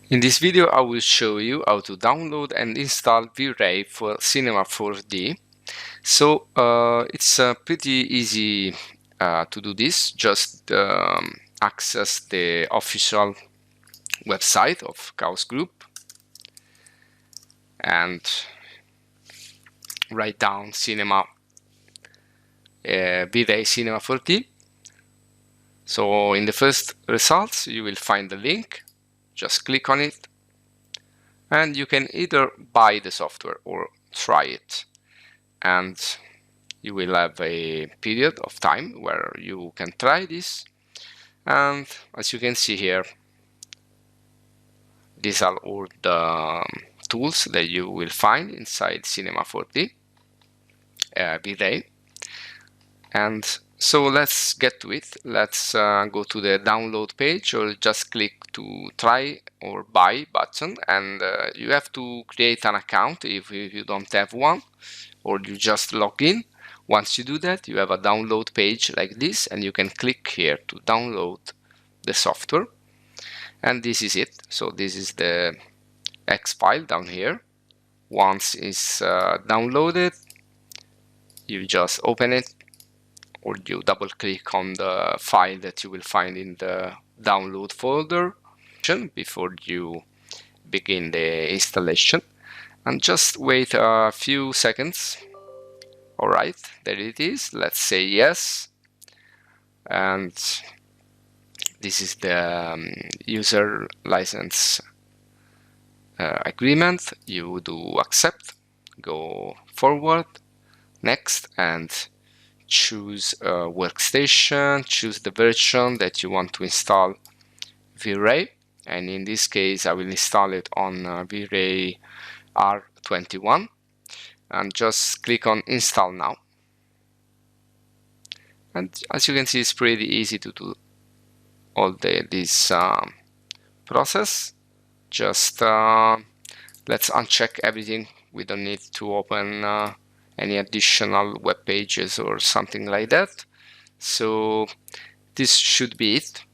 In this video, I will show you how to download and install Vray for Cinema 4D. So it's pretty easy to do this. Just access the official website of Chaos Group and write down Cinema Vray Cinema 4D. So in the first results, you will find the link. Just click on it, and you can either buy the software or try it, and you will have a period of time where you can try this. And as you can see here, these are all the tools that you will find inside Cinema 4D Vray. And so let's get to it. Let's go to the download page, or just click to try or buy button, and you have to create an account if you don't have one, or you just log in. Once you do that, you have a download page like this, and you can click here to download the software. And this is it. So this is the X file down here. Once it's downloaded, you just open it, or you double click on the file that you will find in the download folder before you begin the installation, and just wait a few seconds. Alright, there it is. Let's say yes, and this is the user license agreement. You do accept, go forward, next, and choose a workstation, choose the version that you want to install Vray, and in this case I will install it on Vray R21, and just click on install now. And as you can see, it's pretty easy to do all this process. Just let's uncheck everything. We don't need to open any additional web pages or something like that. So this should be it.